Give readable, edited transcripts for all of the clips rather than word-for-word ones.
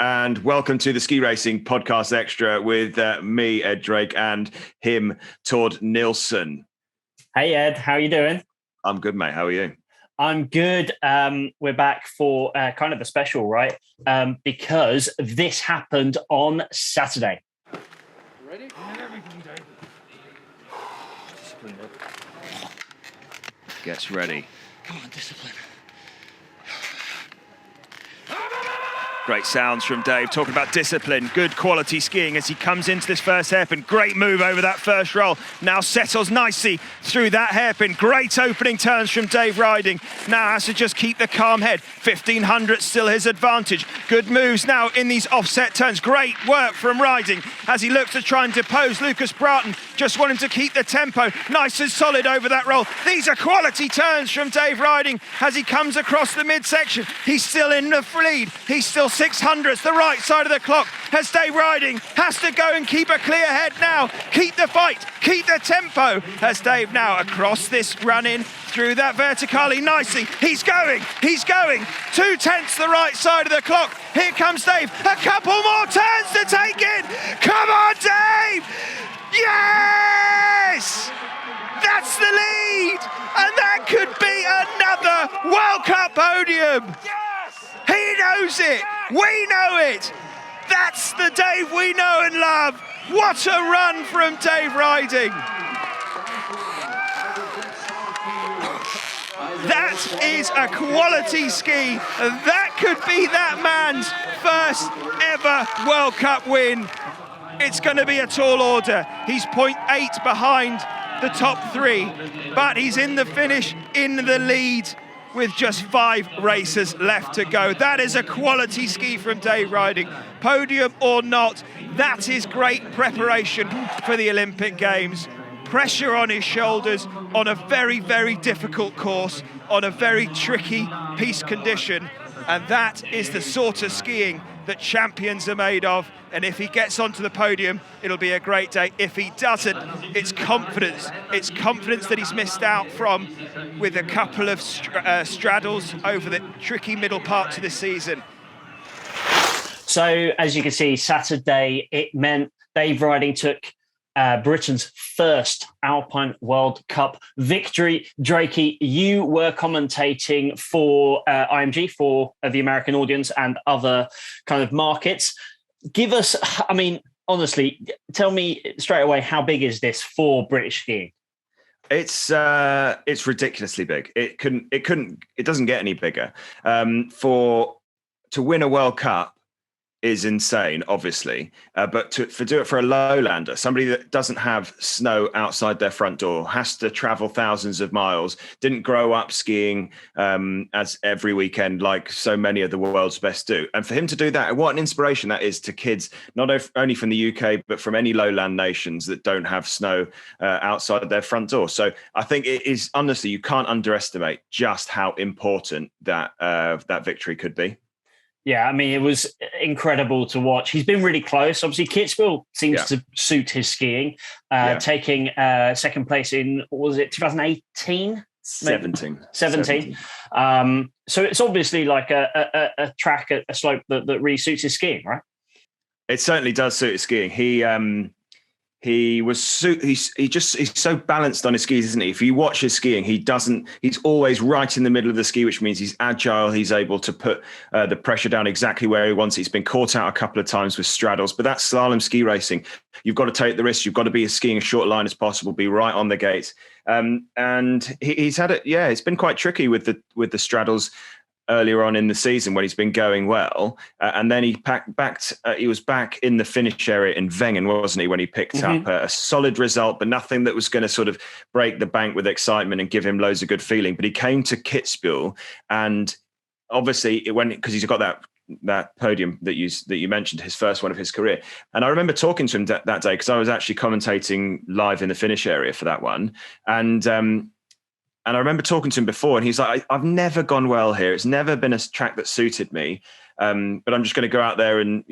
and welcome to the Ski Racing Podcast Extra with me, Ed Drake, and him, Tord Nilsson. Hey, Ed. How are you doing? I'm good, mate. How are you? I'm good. We're back for kind of a special, right? Because this happened on Saturday. Ready? Gets ready. Come on, discipline. Great sounds from Dave talking about discipline, good quality skiing as he comes into this first hairpin. Great move over that first roll. Now settles nicely through that hairpin. Great opening turns from Dave Ryding. Now has to just keep the calm head. 1500 still his advantage. Good moves now in these offset turns. Great work from Ryding as he looks to try and depose Lucas Broughton. Just wanting to keep the tempo nice and solid over that roll. These are quality turns from Dave Ryding as he comes across the midsection. He's still in the lead. He's still 600s, the right side of the clock, as Dave Ryding has to go and keep a clear head now. Keep the fight, keep the tempo, as Dave now across this run-in through that vertically nicely. He's going. 2/10 the right side of the clock. Here comes Dave. A couple more turns to take in. Come on, Dave! Yes! That's the lead! And that could be another World Cup podium! He knows it. We know it. That's the Dave we know and love. What a run from Dave Ryding. That is a quality ski. That could be that man's first ever World Cup win. It's going to be a tall order. He's 0.8 behind the top three, but he's in the finish in the lead with just 5 races left to go. That is a quality ski from Dave Ryding. Podium or not, that is great preparation for the Olympic Games. Pressure on his shoulders on a very, very difficult course, on a very tricky piste condition. And that is the sort of skiing that champions are made of. And if he gets onto the podium, it'll be a great day. If he doesn't, it's confidence. It's confidence that he's missed out from with a couple of straddles over the tricky middle parts of the season. So, as you can see, Saturday, it meant Dave Ryding took Britain's first Alpine World Cup victory. Drakey, you were commentating for IMG, for the American audience and other kind of markets. Give us, I mean, honestly, tell me straight away, how big is this for British skiing? It's ridiculously big. It doesn't get any bigger. To win a World Cup is insane, obviously, but to do it for a lowlander, somebody that doesn't have snow outside their front door, has to travel thousands of miles, didn't grow up skiing as every weekend like so many of the world's best do. And for him to do that, what an inspiration that is to kids, not only from the UK, but from any lowland nations that don't have snow outside their front door. So I think it is, honestly, you can't underestimate just how important that victory could be. Yeah, I mean, it was incredible to watch. He's been really close. Obviously, Kitzbuhel seems to suit his skiing, taking second place in, what was it, 2018? 17. So it's obviously like a track, a slope that really suits his skiing, right? It certainly does suit his skiing. He's so balanced on his skis, isn't he? If you watch his skiing, he's always right in the middle of the ski, which means he's agile. He's able to put the pressure down exactly where he wants. He's been caught out a couple of times with straddles, but that's slalom ski racing. You've got to take the risk. You've got to be skiing as short line as possible, be right on the gates. And he's had it. Yeah, it's been quite tricky with the straddles earlier on in the season when he's been going well, and then he was back in the finish area in Wengen, wasn't he, when he picked up a solid result, but nothing that was going to sort of break the bank with excitement and give him loads of good feeling. But he came to Kitzbuhel, and obviously because he's got that podium that you mentioned, his first one of his career. And I remember talking to him that day because I was actually commentating live in the finish area for that one, and I remember talking to him before, and he's like, I've never gone well here. It's never been a track that suited me. But I'm just going to go out there and,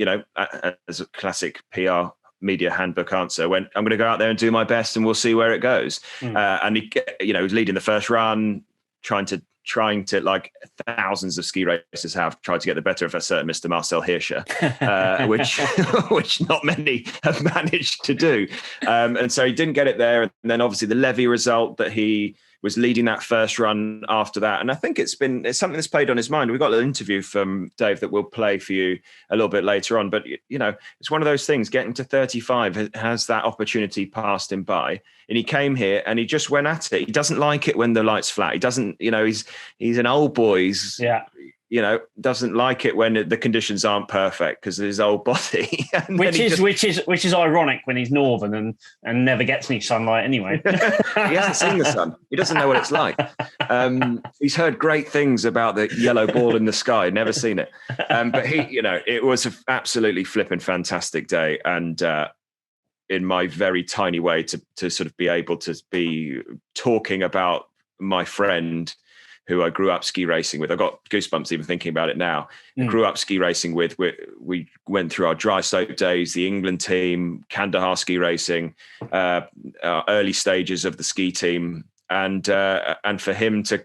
as a classic PR media handbook answer, when I'm going to go out there and do my best and we'll see where it goes. And he was leading the first run, trying to, like thousands of ski racers have tried to get the better of a certain Mr. Marcel Hirscher, which not many have managed to do. And so he didn't get it there. And then obviously the Levy result that he was leading that first run after that. And I think it's something that's played on his mind. We've got an interview from Dave that we'll play for you a little bit later on. But, you know, it's one of those things, getting to 35 has that opportunity passed him by. And he came here and he just went at it. He doesn't like it when the light's flat. He doesn't, you know, he's an old boy. You know, doesn't like it when the conditions aren't perfect because of his old body. which is ironic when he's northern and never gets any sunlight anyway. He hasn't seen the sun. He doesn't know what it's like. He's heard great things about the yellow ball in the sky. Never seen it. But it was an absolutely flipping fantastic day. And in my very tiny way to sort of be able to be talking about my friend who I grew up ski racing with. I got goosebumps even thinking about it now. Grew up ski racing with. We went through our dry slope days, the England team, Kandahar ski racing, early stages of the ski team, and for him to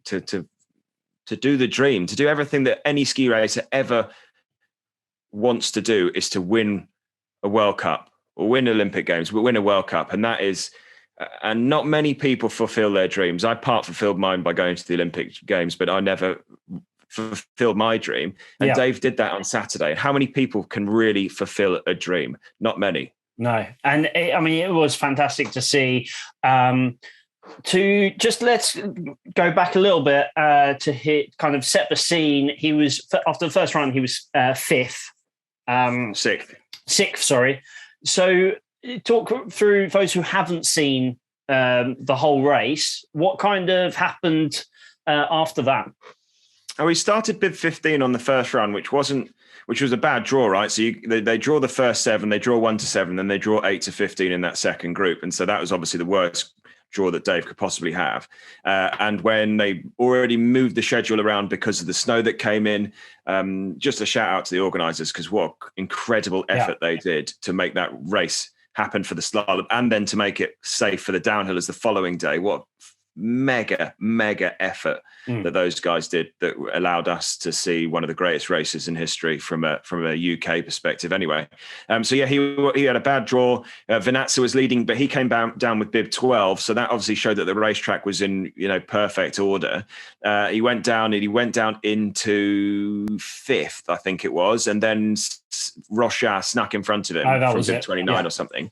do the dream, to do everything that any ski racer ever wants to do, is to win a World Cup or win Olympic Games, but win a World Cup, and that is. And not many people fulfill their dreams. I part fulfilled mine by going to the Olympic Games, but I never fulfilled my dream. And Dave did that on Saturday. How many people can really fulfill a dream? Not many. No. And it was fantastic to see. Let's go back a little bit to set the scene. He was, after the first run, he was fifth. Sixth, sorry. So, talk through those who haven't seen the whole race. What kind of happened after that? Oh, we started bib 15 on the first run, which was a bad draw, right? So they draw the first 7, they draw 1 to 7, then they draw 8 to 15 in that second group, and so that was obviously the worst draw that Dave could possibly have. And when they already moved the schedule around because of the snow that came in, just a shout out to the organisers, because what incredible effort they did to make that race happen for the slalom and then to make it safe for the downhill as the following day. What mega effort that those guys did that allowed us to see one of the greatest races in history from a UK perspective anyway. He had a bad draw. Vinatsa was leading, but he came down with bib 12, so that obviously showed that the racetrack was in perfect order. He went down into 5th, I think it was, and then Rocha snuck in front of him from bib 29 or something,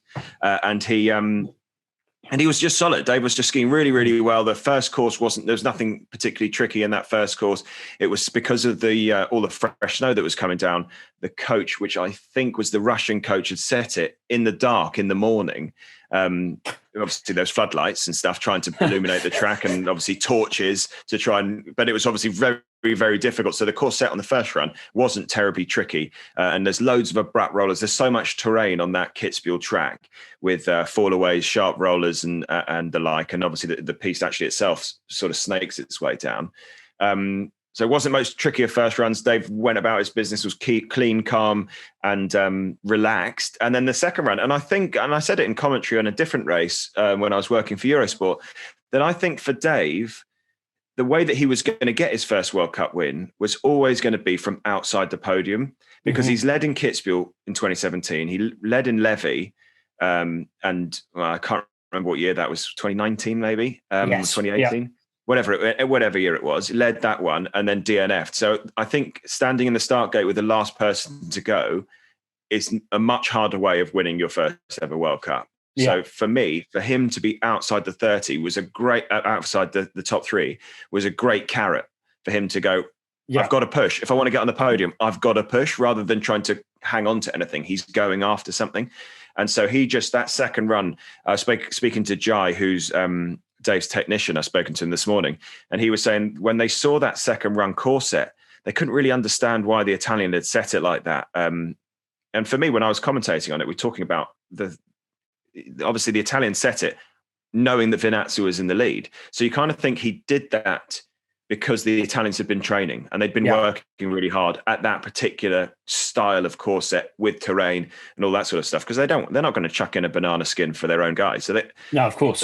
and he was just solid. Dave was just skiing really, really well. The first course there was nothing particularly tricky in that first course. It was because of all the fresh snow that was coming down. The coach, which I think was the Russian coach, had set it in the dark in the morning. Obviously those floodlights and stuff trying to illuminate the track, and obviously torches to try but it was obviously very, very difficult. So the course set on the first run wasn't terribly tricky. And there's loads of abrupt rollers. There's so much terrain on that Kitzbuhel track with fallaways, sharp rollers and the like. And obviously the piste actually itself sort of snakes its way down. So it wasn't most tricky of first runs. Dave went about his business, was clean, calm, and relaxed. And then the second run, and I said it in commentary on a different race when I was working for Eurosport, that I think for Dave, the way that he was going to get his first World Cup win was always going to be from outside the podium, because he's led in Kitzbuhel in 2017. He led in Levy, and I can't remember what year that was, 2019 maybe, 2018. Whatever year it was, led that one and then DNF'd. So I think standing in the start gate with the last person to go is a much harder way of winning your first ever World Cup. Yeah. So for me, for him to be outside the 30 was a great, outside the top 3 was a great carrot for him to go, I've got to push. If I want to get on the podium, I've got to push rather than trying to hang on to anything. He's going after something. And so that second run, speaking to Jai, who's Dave's technician, I've spoken to him this morning, and he was saying when they saw that second run course set, they couldn't really understand why the Italian had set it like that. And for me, when I was commentating on it, we're talking about obviously the Italian set it knowing that Vinatsa was in the lead. So you kind of think he did that because the Italians had been training and they'd been working really hard at that particular style of course set with terrain and all that sort of stuff, because they're not going to chuck in a banana skin for their own guys. So no, of course.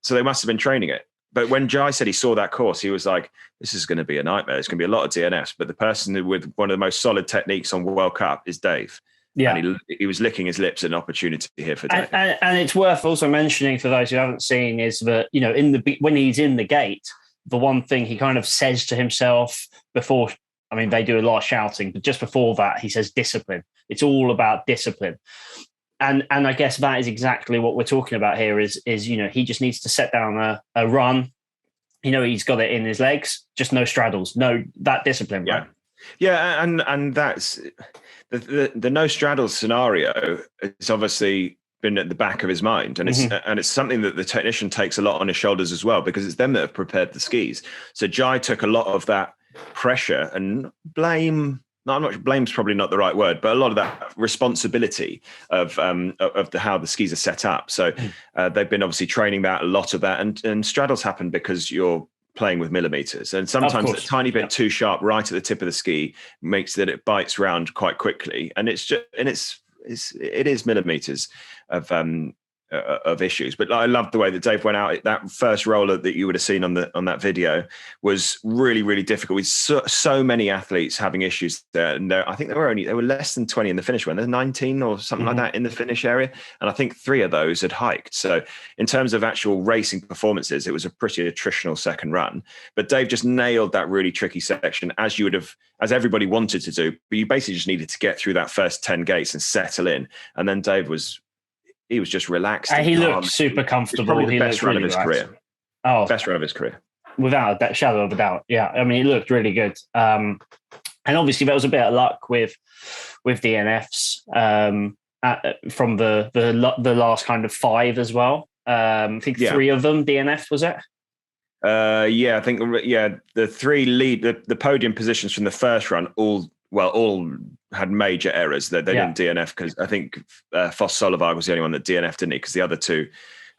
So they must have been training it. But when Jai said he saw that course, he was like, this is going to be a nightmare. It's going to be a lot of DNFs. But the person with one of the most solid techniques on World Cup is Dave. Yeah. And he was licking his lips at an opportunity here for Dave. And it's worth also mentioning for those who haven't seen is that, you know, when he's in the gate, the one thing he kind of says to himself before, I mean, they do a lot of shouting, but just before that, he says discipline. It's all about discipline. And I guess that is exactly what we're talking about here is, you know, he just needs to set down a run. You know, he's got it in his legs, just no straddles, that discipline. Yeah. Right? Yeah. And that's the no straddles scenario. It's obviously been at the back of his mind. And it's something that the technician takes a lot on his shoulders as well, because it's them that have prepared the skis. So Jai took a lot of that pressure and blame. No, I'm not. Blame's probably not the right word, but a lot of that responsibility of how the skis are set up. So they've been obviously training that, a lot of that, and straddles happen because you're playing with millimeters, and sometimes a tiny bit too sharp right at the tip of the ski makes that it bites round quite quickly, and it is millimeters of issues. But I loved the way that Dave went out. That first roller that you would have seen on that video was really, really difficult. With so many athletes having issues there, and I think there were less than 20 in the finish. When there's 19 or something like that in the finish area, and I think 3 of those had hiked. So in terms of actual racing performances, it was a pretty attritional second run. But Dave just nailed that really tricky section, as everybody wanted to do. But you basically just needed to get through that first 10 gates and settle in, and then Dave was just relaxed. He looked super comfortable. Probably the best run really of his career. Oh, best run of his career, without a shadow of a doubt. Yeah, I mean, he looked really good. And obviously, there was a bit of luck with DNFs from the last kind of 5 as well. I think 3 of them DNF, was it? I think the 3 lead the podium positions from the first run all had major errors. They didn't DNF because I think Foss Solivag was the only one that DNF, didn't he? Because the other 2,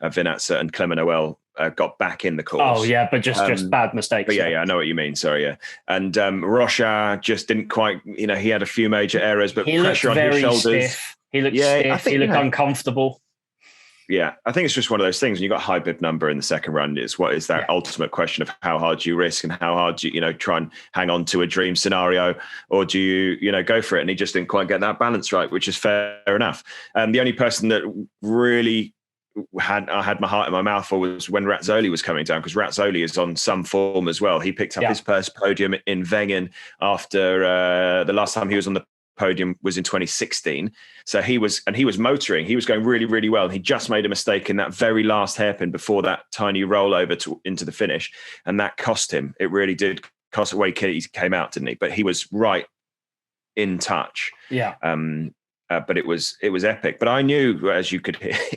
Vinatsa and Clement Noel, got back in the course. Oh yeah, but just bad mistakes. But yeah, I know what you mean. Sorry, yeah. And Rocha just didn't quite. You know, he had a few major errors, but he pressure on his shoulders. Stiff. He looked stiff. He looked uncomfortable. Yeah, I think it's just one of those things. When you got a high bib number in the second run, what is that ultimate question of how hard you risk and how hard you try and hang on to a dream scenario, or do you go for it? And he just didn't quite get that balance right, which is fair enough. The only person that really I had my heart in my mouth for was when Razzoli was coming down, because Razzoli is on some form as well. He picked up his first podium in Wengen after the last time he was on the podium was in 2016. So he was motoring. He was going really, really well. And he just made a mistake in that very last hairpin before that tiny rollover into the finish. And that cost him. It really did cost away. He came out, didn't he? But he was right in touch. Yeah. But it was epic. But I knew, as you could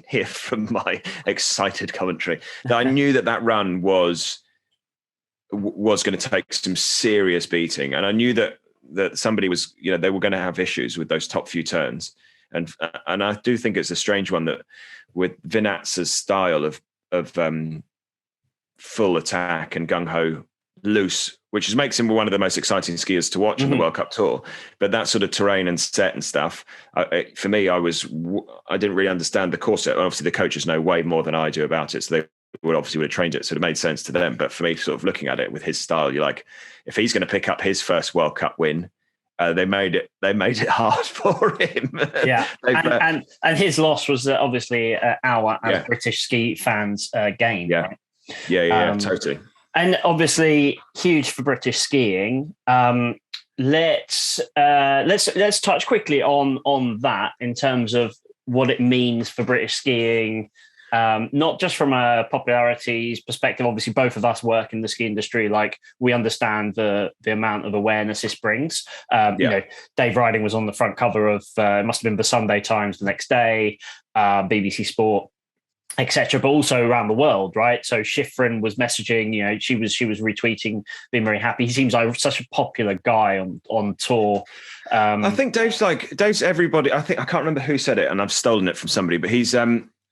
hear from my excited commentary, that I knew that run was going to take some serious beating. And I knew that somebody was, they were going to have issues with those top few turns. And I do think it's a strange one that with Vinatsa's style of full attack and gung-ho loose, which makes him one of the most exciting skiers to watch on the World Cup Tour. But that sort of terrain and set and stuff, for me, I didn't really understand the course. Obviously, the coaches know way more than I do about it, so they would have trained it, so it made sense to them. But for me, sort of looking at it with his style, you're like, if he's going to pick up his first World Cup win, they made it hard for him. Yeah, and his loss was obviously our British ski fans' gain. Yeah, right? yeah, totally. And obviously huge for British skiing. Let's touch quickly on that in terms of what it means for British skiing. Not just from a popularity perspective. Obviously, both of us work in the ski industry. Like, we understand the amount of awareness this brings. Dave Ryding was on the front cover of it must have been the Sunday Times the next day, BBC Sport, etc. But also around the world, right? So Schifrin was messaging. She was retweeting, being very happy. He seems like such a popular guy on tour. I think Dave's everybody. I can't remember who said it, and I've stolen it from somebody. But he's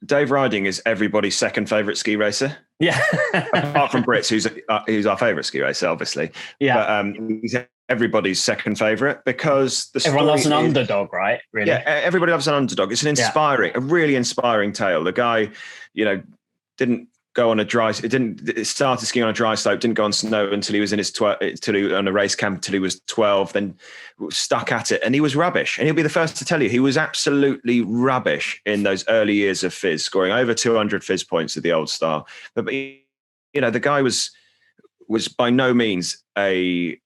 Dave Ryding is everybody's second favourite ski racer. Yeah. Apart from Brits, who's our favourite ski racer, obviously. Yeah. But he's everybody's second favourite because everyone loves an underdog, right? Really? Yeah, everybody loves an underdog. It's a really inspiring tale. The guy, didn't go on a dry. It started skiing on a dry slope. Didn't go on snow until he was in his on a race camp until he was 12. Then stuck at it, and he was rubbish. And he'll be the first to tell you he was absolutely rubbish in those early years of Fizz, scoring over 200 Fizz points at the Old Star. But you know, the guy was by no means a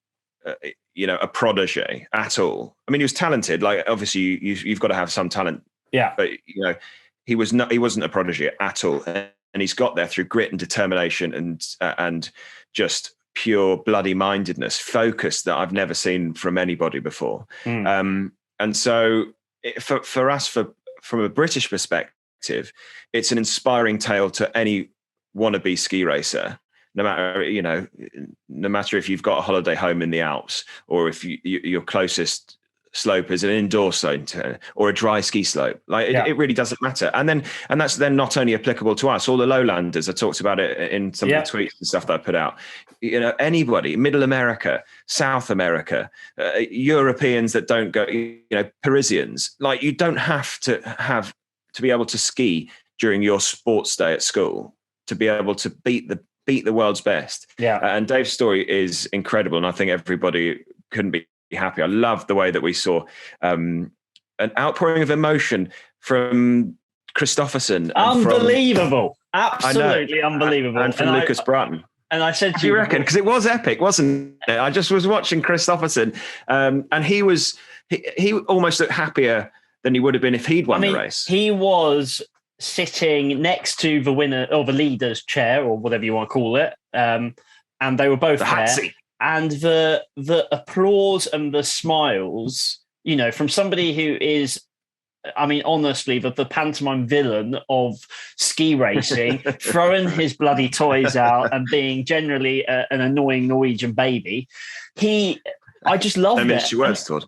protege at all. I mean, he was talented. Like, obviously, you've got to have some talent. Yeah. But you know, he wasn't a prodigy at all. And he's got there through grit and determination and just pure bloody mindedness, focus that I've never seen from anybody before. And so for us, from a British perspective, it's an inspiring tale to any wannabe ski racer. No matter if you've got a holiday home in the Alps, or if your closest slope is an indoor slope or a dry ski slope, it really doesn't matter. And that's then not only applicable to us, all the lowlanders. I talked about it in some of the tweets and stuff that I put out. You know, anybody, Middle America, South America, Europeans that don't go, you know, Parisians, like, you don't have to be able to ski during your sports day at school to be able to beat the world's best. And Dave's story is incredible, and I think everybody couldn't be happy. I love the way that we saw an outpouring of emotion from Kristoffersen. Unbelievable. Absolutely unbelievable. And from Lucas Bratton. And I said, do you reckon? Because it was epic, wasn't it? I just was watching Kristoffersen, and he almost looked happier than he would have been if he'd won the race. He was sitting next to the winner, or the leader's chair, or whatever you want to call it. And they were both there. And the applause and the smiles, you know, from somebody who is, I mean, honestly, the pantomime villain of ski racing, throwing his bloody toys out and being generally an annoying Norwegian baby. I just loved it.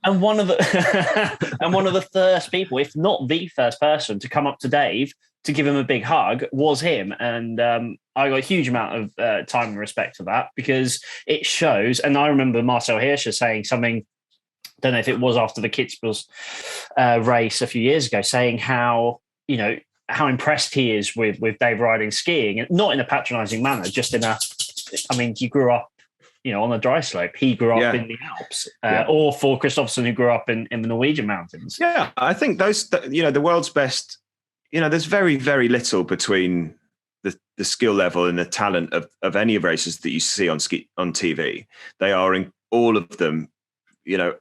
And one of the first people, if not the first person, to come up to Dave to give him a big hug was him. And I got a huge amount of time and respect for that, because it shows. And I remember Marcel Hirscher saying something, don't know if it was after the Kitzbuhel race a few years ago, saying how impressed he is with Dave Ryding skiing, and not in a patronizing manner, just he grew up, you know, on a dry slope. He grew up in the Alps, or for Kristoffersen, who grew up in the Norwegian mountains. Yeah, I think the world's best, you know, there's very, very little between the skill level and the talent of any racers that you see on TV. They are in all of them, you know,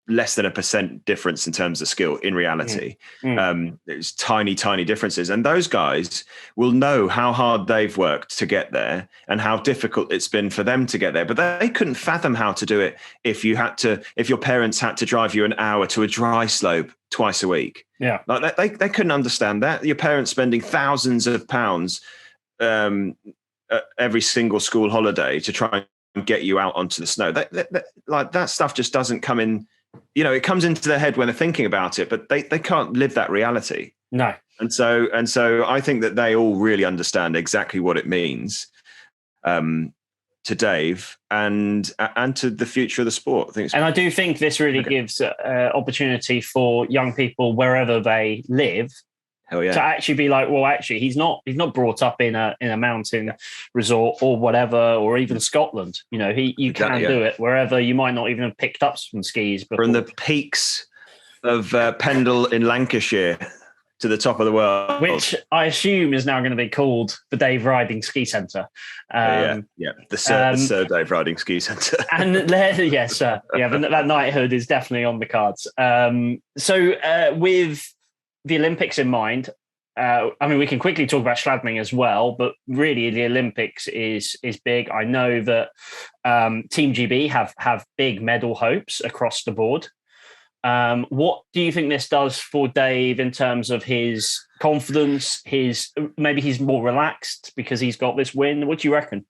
less than 1% difference in terms of skill in reality. There's tiny differences, and those guys will know how hard they've worked to get there and how difficult it's been for them to get there, but they couldn't fathom how to do it if your parents had to drive you an hour to a dry slope twice a week. Like they couldn't understand that. Your parents spending thousands of pounds every single school holiday to try and get you out onto the snow. That stuff just doesn't come in. You know, it comes into their head when they're thinking about it, but they can't live that reality. No. And so I think that they all really understand exactly what it means to Dave and to the future of the sport. I do think this really gives opportunity for young people wherever they live. Hell yeah. To actually be like, well, actually, he's not brought up in a mountain resort or whatever, or even Scotland. You know, you can do it wherever. You might not even have picked up some skis before. From the peaks of Pendle in Lancashire to the top of the world, which I assume is now going to be called the Dave Ryding Ski Centre. The Sir Dave Ryding Ski Centre. And yes, sir. Yeah, but that knighthood is definitely on the cards. So with the Olympics in mind, we can quickly talk about Schladming as well, but really the Olympics is big. I know that Team GB have big medal hopes across the board. What do you think this does for Dave in terms of his confidence? Maybe he's more relaxed because he's got this win. What do you reckon?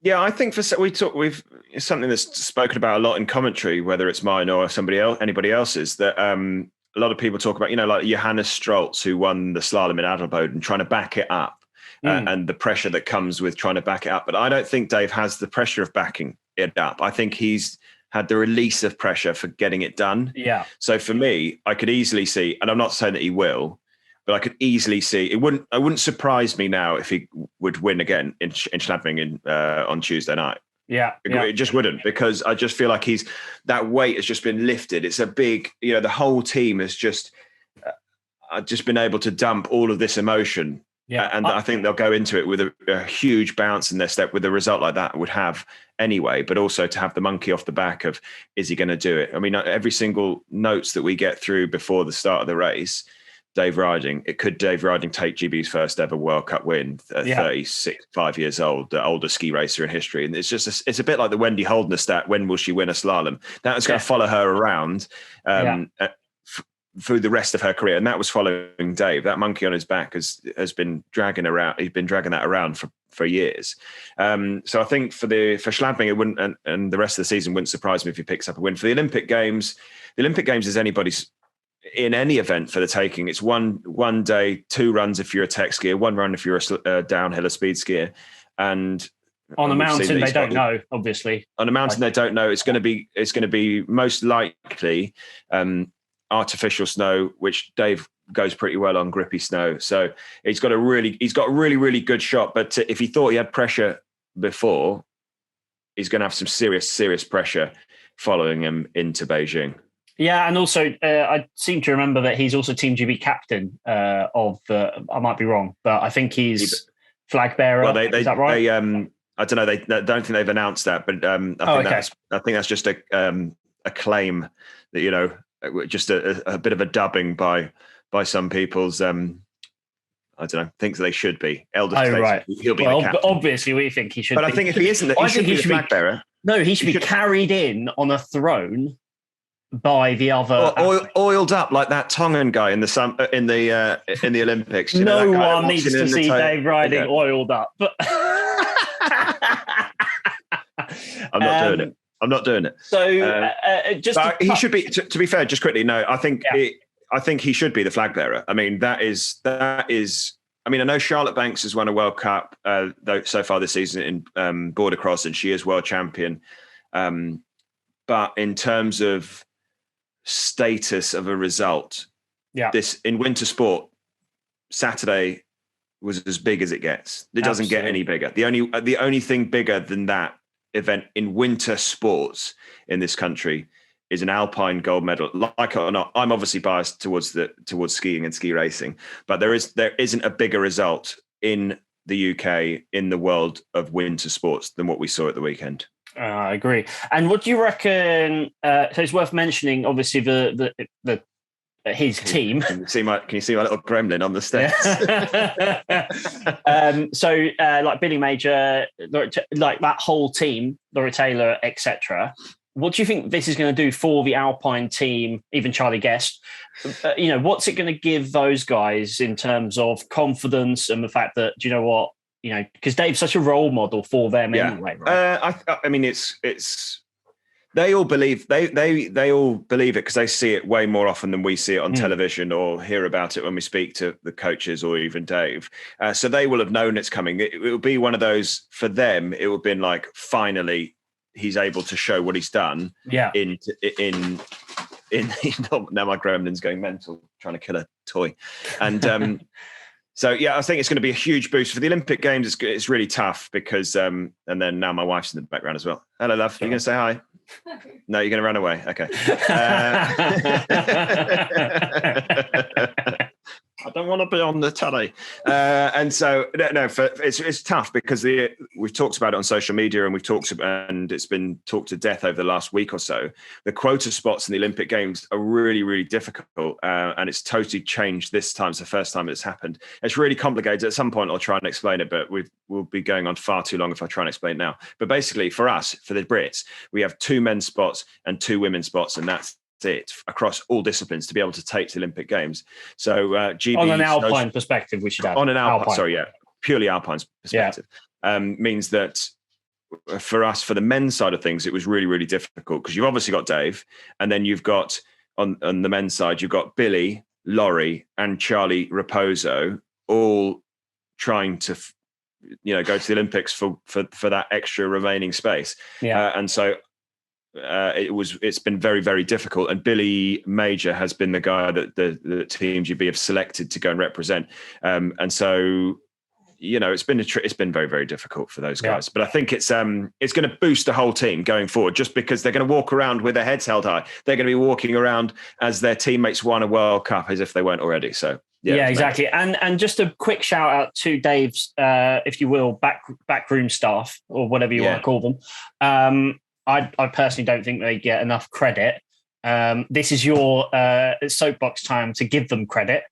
Yeah, I think we've something that's spoken about a lot in commentary, whether it's mine or anybody else's, that a lot of people talk about, you know, like Johannes Strolz, who won the slalom in Adelboden, trying to back it up and the pressure that comes with trying to back it up. But I don't think Dave has the pressure of backing it up. I think he's had the release of pressure for getting it done. Yeah. So for me, I could easily see, and I'm not saying that he will, but I could easily see it wouldn't surprise me now if he would win again in Schladming on Tuesday night. Yeah, It just wouldn't, because I just feel like that weight has just been lifted. It's a big, the whole team has just been able to dump all of this emotion. Yeah. And I think they'll go into it with a huge bounce in their step with a result like that would have anyway, but also to have the monkey off the back of, is he going to do it? I mean, every single notes that we get through before the start of the race, Dave Ryding take GB's first ever World Cup win at 5 years old, the oldest ski racer in history. And it's just, it's a bit like the Wendy Holdner stat, when will she win a slalom? That was going to follow her around through the rest of her career. And that was following Dave. That monkey on his back has been dragging around. He's been dragging that around for years. So I think for Schladming, it wouldn't, and the rest of the season wouldn't surprise me if he picks up a win. For the Olympic Games is anybody's, in any event for the taking. It's one day, 2 runs if you're a tech skier, 1 run if you're a downhill, a speed skier. And on a mountain, they don't know, obviously. On a mountain, they don't know. It's going to be most likely artificial snow, which Dave goes pretty well on grippy snow. So he's got a really good shot. But if he thought he had pressure before, he's going to have some serious pressure following him into Beijing. Yeah, and also I seem to remember that he's also Team GB captain of the. I might be wrong, but I think he's flag bearer. Well, is that right? They, I don't know. They don't think they've announced that, but I think that's just a claim that just a bit of a dubbing by some people's. I don't know. Thinks they should be eldest. Oh, right. He'll be the captain. Obviously, we think he should. But I think if he isn't, he should be the flag bearer. No, he should be carried in on a throne by the other, oiled up like that Tongan guy in the Olympics. No one needs to see Dave Ryding oiled up. But I'm not doing it. So he should be. To be fair, just quickly, no. I think he should be the flag bearer. I mean, that is. I mean, I know Charlotte Banks has won a World Cup so far this season in border cross, and she is world champion. But in terms of status of a result, this in winter sport, Saturday was as big as it gets. It doesn't get any bigger. The only thing bigger than that event in winter sports in this country is an Alpine gold medal. Like it or not, I'm obviously biased towards skiing and ski racing, but there isn't a bigger result in the UK in the world of winter sports than what we saw at the weekend. I agree. And what do you reckon? So it's worth mentioning, obviously, his team. Can you see my little gremlin on the steps? Like Billy Major, like that whole team, Laurie Taylor, etc. What do you think this is going to do for the Alpine team, even Charlie Guest? What's it going to give those guys in terms of confidence and the fact that, do you know what? Because Dave's such a role model for them anyway, right? I mean, it's they all believe they all believe it because they see it way more often than we see it on television or hear about it when we speak to the coaches or even Dave. So they will have known it's coming. It will be one of those for them. It will have been like, finally, he's able to show what he's done. Yeah. In now my gremlin's going mental trying to kill a toy, and. So, I think it's going to be a huge boost for the Olympic Games. It's really tough because, and then now my wife's in the background as well. Hello, love. You're going to say hi? No, you're going to run away. Okay. I don't want to be on the telly. And so, it's tough because we've talked about it on social media and it's been talked to death over the last week or so. The quota spots in the Olympic Games are really, really difficult. And it's totally changed this time. It's the first time it's happened. It's really complicated. At some point, I'll try and explain it, but we'll be going on far too long if I try and explain it now. But basically, for us, for the Brits, we have 2 men's spots and 2 women's spots, and that's it across all disciplines to be able to take to Olympic Games. So GB on an Alpine perspective, we should add on an Alpine. Purely Alpine perspective means that for us, for the men's side of things, it was really, really difficult because you've obviously got Dave, and then you've got on the men's side, you've got Billy, Laurie, and Charlie Raposo all trying to go to the Olympics for that extra remaining space. And so it's been very, very difficult. And Billy Major has been the guy that the Team GB have selected to go and represent. And so, it's been very, very difficult for those guys. But I think it's going to boost the whole team going forward, just because they're going to walk around with their heads held high. They're going to be walking around as their teammates won a World Cup as if they weren't already. So yeah, exactly. And just a quick shout out to Dave's, if you will, backroom staff or whatever you want to call them. I personally don't think they get enough credit. This is your soapbox time to give them credit.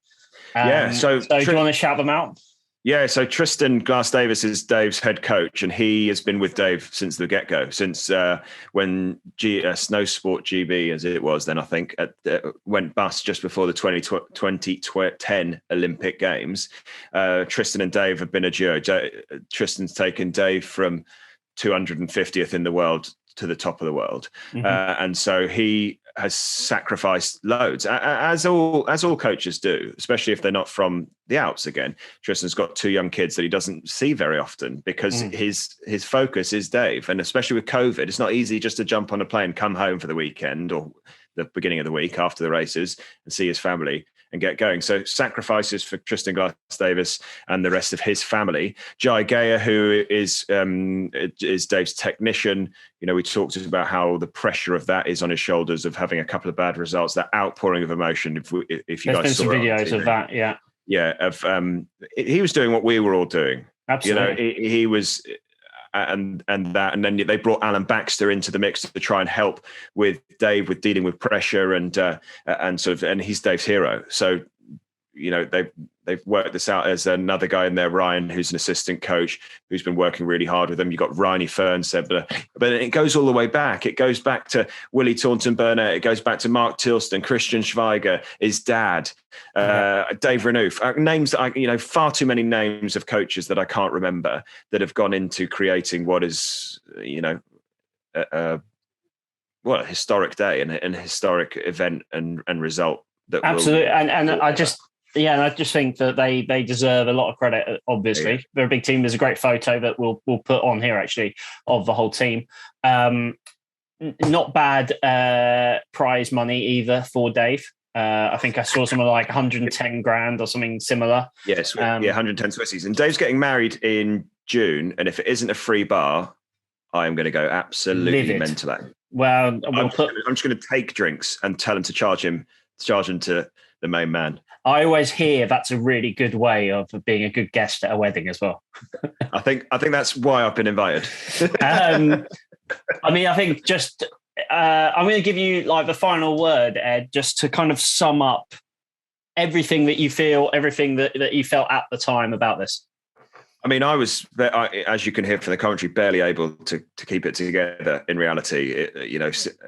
So do you want to shout them out? Yeah, so Tristan Glass-Davis is Dave's head coach, and he has been with Dave since the get-go, since when Snow Sport GB, as it was then, I think, went bust just before the 2010 Olympic Games. Tristan and Dave have been a duo. Tristan's taken Dave from 250th in the world to the top of the world. And so he has sacrificed loads, as all coaches do, especially if they're not from the Alps. Again, Tristan's got two young kids that he doesn't see very often because his focus is Dave. And especially with COVID, it's not easy just to jump on a plane, come home for the weekend or the beginning of the week after the races and see his family and get going. So sacrifices for Tristan Glass-Davis and the rest of his family. Jai Gaya, who is Dave's technician. We talked about how the pressure of that is on his shoulders of having a couple of bad results, that outpouring of emotion. If you guys saw some videos of that, he was doing what we were all doing. Absolutely. He was. And then they brought Alan Baxter into the mix to try and help with Dave with dealing with pressure and he's Dave's hero. So they've worked this out. As another guy in there, Ryan, who's an assistant coach, who's been working really hard with them. You've got Ryan Fernstead, but it goes all the way back. It goes back to Willie Taunton Burnett. It goes back to Mark Tilston, Christian Schweiger, his dad, Dave Renouf. Names that far too many names of coaches that I can't remember that have gone into creating what is, a historic day and a historic event and result. That absolutely. I just think that they deserve a lot of credit. Obviously, they're a big team. There's a great photo that we'll put on here actually of the whole team. Not bad prize money either for Dave. I think I saw something like 110 grand or something similar. Yes, 110 Swissies. And Dave's getting married in June, and if it isn't a free bar, I am going to go absolutely mental at him. Well, I'm just going to take drinks and tell him to charge him to the main man. I always hear that's a really good way of being a good guest at a wedding as well. I think that's why I've been invited. I think just I'm going to give you like the final word, Ed, just to kind of sum up everything that you feel, everything that you felt at the time about this. I was, as you can hear from the commentary, barely able to keep it together in reality.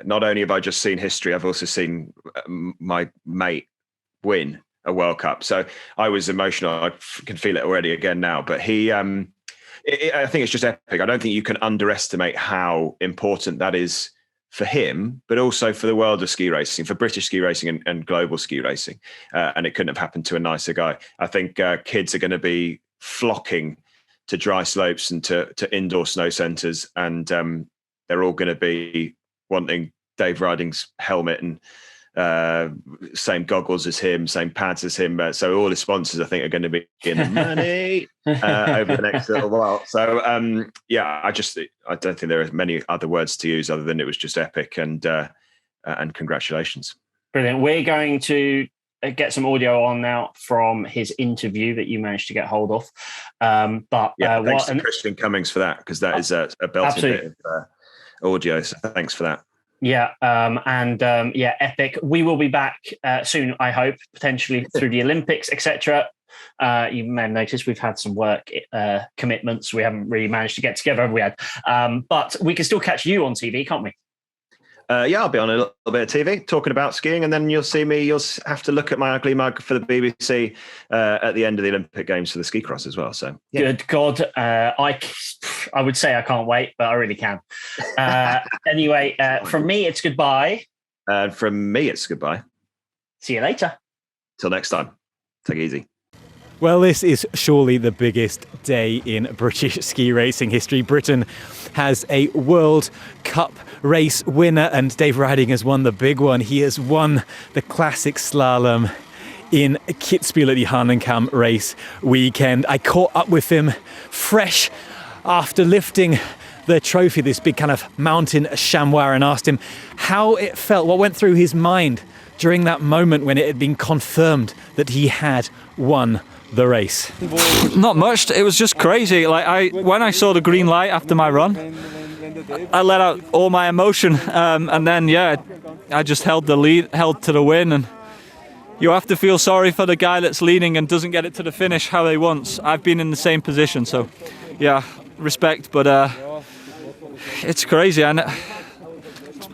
Not only have I just seen history, I've also seen my mate win a World Cup. So I was emotional. I can feel it already again now. But I think it's just epic. I don't think you can underestimate how important that is for him, but also for the world of ski racing, for British ski racing and global ski racing. And it couldn't have happened to a nicer guy. I think kids are going to be flocking to dry slopes and to indoor snow centres, and they're all going to be wanting Dave Ryding's helmet and same goggles as him, same pads as him. So all his sponsors, I think, are going to be in the money over the next little while. So I don't think there are many other words to use other than it was just epic and congratulations. Brilliant. We're going to get some audio on now from his interview that you managed to get hold of. Thanks to Christian Cummings for that, because that is a belting bit of audio. So thanks for that. Epic. We will be back soon, I hope, potentially through the Olympics, etc. You may have noticed we've had some work commitments. We haven't really managed to get together, have we had? But we can still catch you on TV, can't we? I'll be on a little bit of TV talking about skiing, and then you'll see me. You'll have to look at my ugly mug for the BBC at the end of the Olympic Games for the ski cross as well. So, Good God, I would say I can't wait, but I really can. Anyway, from me, it's goodbye. From me, it's goodbye. See you later. Till next time. Take it easy. Well, this is surely the biggest day in British ski racing history. Britain has a World Cup race winner, and Dave Ryding has won the big one. He has won the classic slalom in Kitzbuhel at the Hahnenkamm race weekend. I caught up with him fresh after lifting the trophy, this big kind of mountain chamois, and asked him how it felt, what went through his mind during that moment when it had been confirmed that he had won the race. Not much. It was just crazy. When I saw the green light after my run, I let out all my emotion, and then I just held to the win. And you have to feel sorry for the guy that's leading and doesn't get it to the finish how he wants. I've been in the same position, so yeah, respect. But it's crazy, and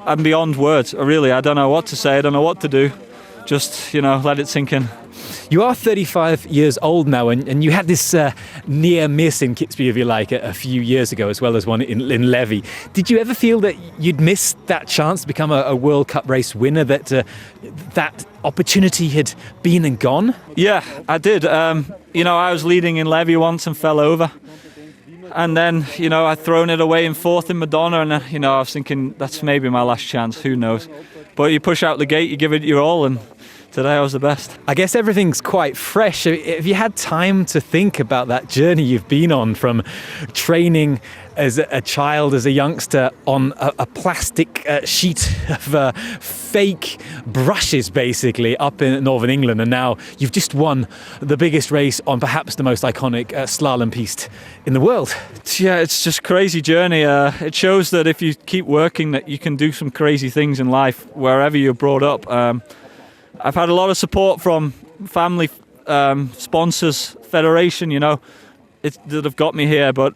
I'm beyond words. I don't know what to say. I don't know what to do. Just let it sink in. You are 35 years old now, and you had this near miss in Kitzbuhel, if you like, a few years ago, as well as one in Levy. Did you ever feel that you'd missed that chance to become a World Cup race winner, that that opportunity had been and gone? Yeah, I did. I was leading in Levy once and fell over. And then, I'd thrown it away in fourth in Madonna, and, I was thinking, that's maybe my last chance, who knows. But you push out the gate, you give it your all, and today I was the best. I guess everything's quite fresh. Have you had time to think about that journey you've been on, from training as a child, as a youngster, on a plastic sheet of fake brushes, basically, up in northern England, and now you've just won the biggest race on perhaps the most iconic slalom piste in the world? Yeah, it's just a crazy journey. It shows that if you keep working, that you can do some crazy things in life wherever you're brought up. I've had a lot of support from family, sponsors, federation, that have got me here, but,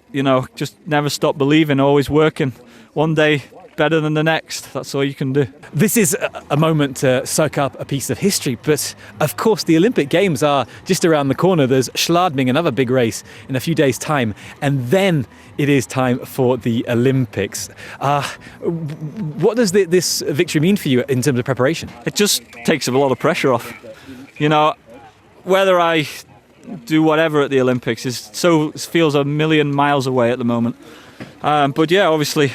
just never stop believing, always working. One day better than the next. That's all you can do. This is a moment to soak up a piece of history, but of course the Olympic Games are just around the corner. There's Schladming, another big race, in a few days' time, and then it is time for the Olympics. What does this victory mean for you in terms of preparation? It just takes a lot of pressure off. Whether I do whatever at the Olympics feels a million miles away at the moment. But yeah, obviously,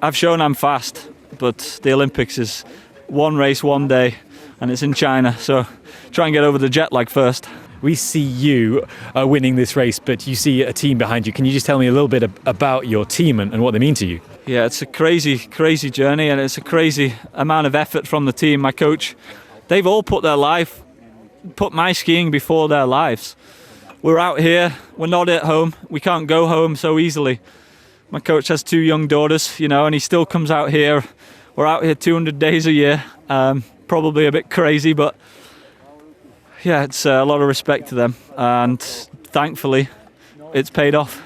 I've shown I'm fast, but the Olympics is one race, one day, and it's in China, so try and get over the jet lag first. We see you winning this race, but you see a team behind you. Can you just tell me a little bit about your team and what they mean to you? Yeah, it's a crazy, crazy journey, and it's a crazy amount of effort from the team. My coach, they've all put my skiing before their lives. We're out here, we're not at home, we can't go home so easily. My coach has 2 young daughters, and he still comes out here. We're out here 200 days a year, probably a bit crazy, but yeah, it's a lot of respect to them, and thankfully it's paid off.